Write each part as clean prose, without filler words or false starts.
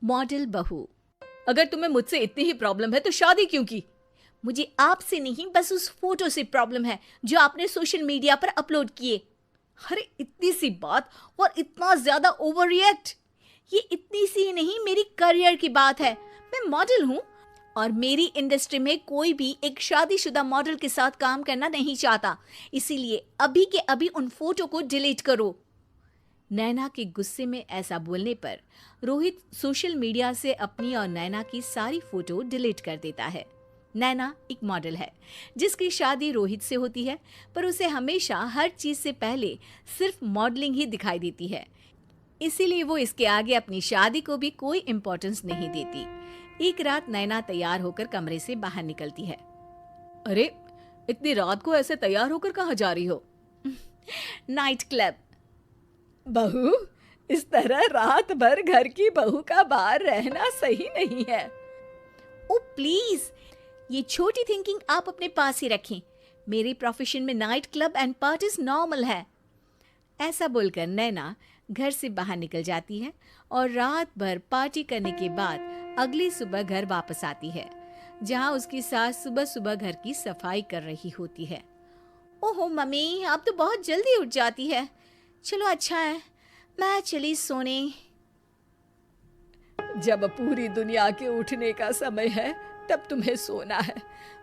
Model बहू। अगर तुम्हें मुझसे इतनी ही प्रॉब्लम है तो शादी क्यों की? मुझे आपसे नहीं, बस उस फोटो से प्रॉब्लम है जो आपने सोशल मीडिया पर अपलोड किए। अरे इतनी सी बात और इतना ज्यादा ओवर रिएक्ट। ये इतनी सी नहीं, मेरी करियर की बात है। मैं मॉडल हूँ और मेरी इंडस्ट्री में कोई भी एक शादीशुदा मॉडल के साथ काम करना नहीं चाहता। इसीलिए अभी के अभी उन फोटो को डिलीट करो। नैना के गुस्से में ऐसा बोलने पर रोहित सोशल मीडिया से अपनी और नैना की सारी फोटो डिलीट कर देता है। नैना एक मॉडल है जिसकी शादी रोहित से होती है, पर उसे हमेशा हर चीज से पहले सिर्फ मॉडलिंग ही दिखाई देती है। इसीलिए वो इसके आगे अपनी शादी को भी कोई इम्पोर्टेंस नहीं देती। एक रात नैना तैयार होकर कमरे से बाहर निकलती है। अरे इतनी रात को ऐसे तैयार होकर कहाँ जा रही हो? Night club. बहू, इस तरह रात भर घर की बहू का बाहर रहना सही नहीं है। ओ प्लीज, ये छोटी थिंकिंग आप अपने पास ही रखें। मेरे प्रोफेशन में night club and parties normal है। ऐसा बोलकर नैना घर से बाहर निकल जाती है और रात भर पार्टी करने के बाद अगली सुबह घर वापस आती है, जहां उसकी सास सुबह सुबह घर की सफाई कर रही होती है। ओहो मम्मी, आप तो बहुत जल्दी उठ जाती है। चलो अच्छा है, मैं चली सोने। जब पूरी दुनिया के उठने का समय है तब तुम्हें सोना है।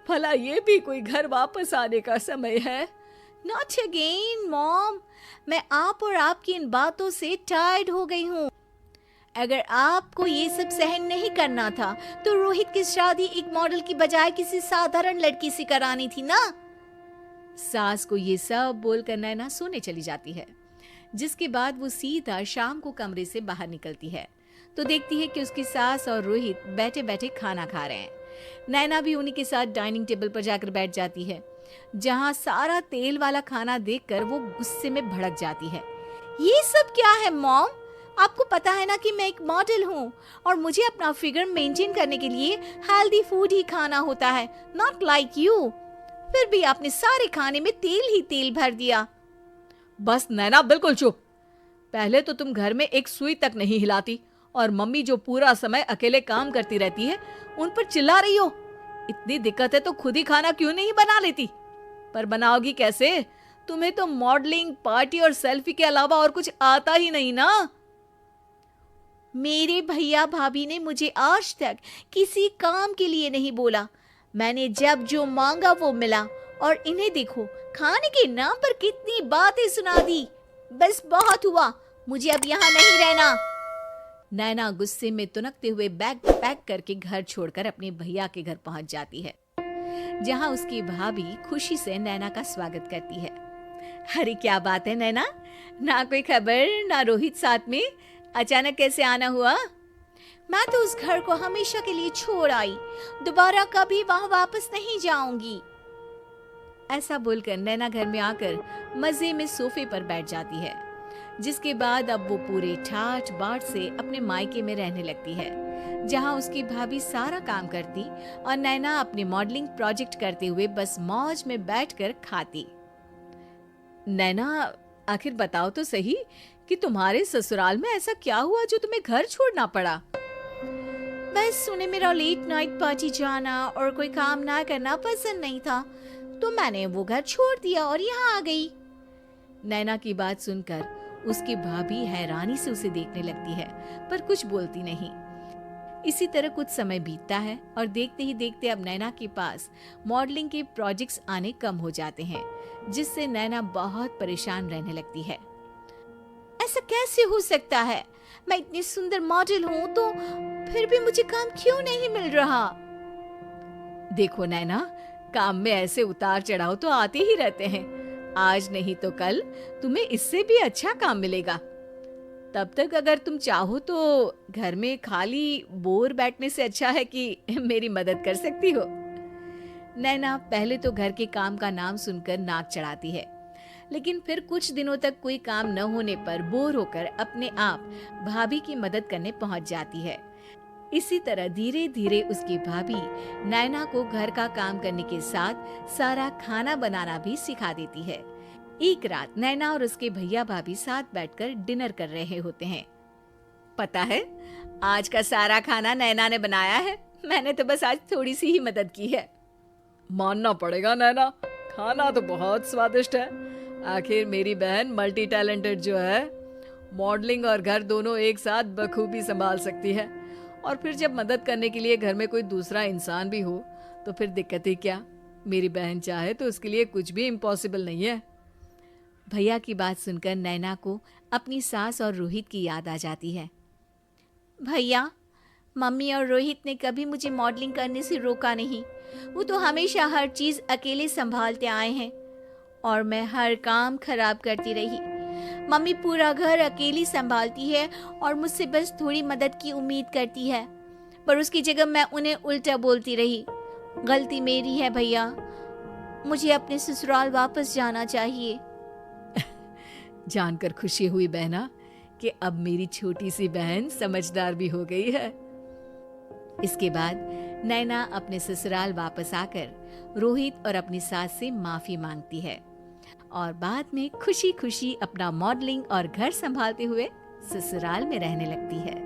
भला ये भी कोई घर वापस आने का समय है? नॉट अगेन मॉम, मैं आप और आपकी इन बातों से टायर्ड हो गई हूँ। अगर आपको ये सब सहन नहीं करना था तो रोहित की शादी एक मॉडल की बजाय किसी साधारण लड़की से करानी थी ना। सास को ये सब बोलकर नैना सोने चली जाती है, जिसके बाद वो सीधा शाम को कमरे से बाहर निकलती है तो देखती है कि उसकी सास और रोहित बैठे बैठे खाना खा रहे हैं। नैना भी उन्हीं के साथ डाइनिंग टेबल पर जाकर बैठ जाती है, जहां सारा तेल वाला खाना देखकर वो गुस्से में भड़क जाती है। ये सब क्या है मॉम? आपको पता है ना कि मैं एक मॉडल हूँ और मुझे अपना फिगर मेंटेन करने के लिए हेल्दी फूड ही खाना होता है, नॉट लाइक यू। फिर भी आपने सारे खाने में तेल ही तेल भर दिया। बस नैना, बिल्कुल चुप। पहले तो तुम घर में एक सुई तक नहीं हिलाती और मम्मी जो पूरा समय अकेले काम करती रहती है उन पर चिल्ला रही हो। इतनी दिक्कत है तो खुद ही खाना क्यों नहीं बना लेती? पर बनाओगी कैसे? तुम्हें तो मॉडलिंग, पार्टी और सेल्फी के अलावा और कुछ आता ही नहीं ना। मेरे भैया भाभी ने मुझे आज तक किसी काम के लिए नहीं बोला। मैंने जब जो मांगा वो मिला और इन्हें देखो, खाने के नाम पर कितनी बातें सुना दी। बस बहुत हुआ, मुझे अब यहाँ नहीं रहना। नैना गुस्से में तुनकते हुए बैग पैक करके घर छोड़कर अपने भैया के घर पहुंच जाती है, जहां उसकी भाभी खुशी से नैना का स्वागत करती है। अरे क्या बात है नैना, ना कोई खबर ना रोहित साथ में, अचानक कैसे आना हुआ? मैं तो उस घर को हमेशा के लिए छोड़ आई, दोबारा कभी वहां वापस नहीं जाऊंगी। ऐसा बोलकर नैना घर में आकर मजे में सोफे पर बैठ जाती है, जिसके बाद अब वो पूरे ठाठ बाट से अपने मायके में रहने लगती है, जहां उसकी भाभी सारा काम करती और नैना अपने मॉडलिंग प्रोजेक्ट करते हुए बस मौज में बैठकर खाती। नैना, आखिर बताओ तो सही कि तुम्हारे ससुराल में ऐसा क्या हुआ जो तुम्हें घर छोड़ना पड़ा? बस उन्हें मेरा लेट नाइट पार्टी जाना और कोई काम ना करना पसंद नहीं था, तो मैंने वो घर छोड़ दिया और यहाँ आ गई। नैना की बात सुनकर उसकी भाभी हैरानी से उसे देखने लगती है, पर कुछ बोलती नहीं। इसी तरह कुछ समय बीतता है और देखते ही देखते अब नैना के पास मॉडलिंग के प्रोजेक्ट्स आने कम हो जाते हैं, जिससे नैना बहुत परेशान रहने लगती है। ऐसा कैसे हो सकता है? मैं इतनी सुंदर मॉडल हूँ तो फिर भी मुझे काम क्यों नहीं मिल रहा? देखो नैना, काम में ऐसे उतार चढ़ाव तो आते ही रहते हैं। आज नहीं तो कल तुम्हें इससे भी अच्छा काम मिलेगा। तब तक अगर तुम चाहो तो घर में खाली बोर बैठने से अच्छा है कि मेरी मदद कर सकती हो। नैना पहले तो घर के काम का नाम सुनकर नाक चढ़ाती है, लेकिन फिर कुछ दिनों तक कोई काम न होने पर बोर होकर अपने आप भाभी की मदद करने पहुंच जाती है। इसी तरह धीरे धीरे उसकी भाभी नैना को घर का काम करने के साथ सारा खाना बनाना भी सिखा देती है। एक रात नैना और उसके भैया भाभी साथ बैठकर डिनर कर रहे होते हैं। पता है, आज का सारा खाना नैना ने बनाया है, मैंने तो बस आज थोड़ी सी ही मदद की है। मानना पड़ेगा नैना, खाना तो बहुत स्वादिष्ट है। आखिर मेरी बहन मल्टी टैलेंटेड जो है, मॉडलिंग और घर दोनों एक साथ बखूबी संभाल सकती है। और फिर जब मदद करने के लिए घर में कोई दूसरा इंसान भी हो तो फिर दिक्कत ही क्या। मेरी बहन चाहे तो उसके लिए कुछ भी इम्पॉसिबल नहीं है। भैया की बात सुनकर नैना को अपनी सास और रोहित की याद आ जाती है। भैया, मम्मी और रोहित ने कभी मुझे मॉडलिंग करने से रोका नहीं। वो तो हमेशा हर चीज़ अकेले संभालते आए हैं और मैं हर काम खराब करती रही। मम्मी पूरा घर अकेली संभालती है और मुझसे बस थोड़ी मदद की उम्मीद करती है, पर उसकी जगह मैं उन्हें उल्टा बोलती रही। गलती मेरी है भैया, मुझे अपने ससुराल वापस जाना चाहिए। जानकर खुशी हुई बहना कि अब मेरी छोटी सी बहन समझदार भी हो गई है। इसके बाद नैना अपने ससुराल वापस आकर रोहित और अपनी सास से माफी मांगती है और बाद में खुशी खुशी अपना मॉडलिंग और घर संभालते हुए ससुराल में रहने लगती है।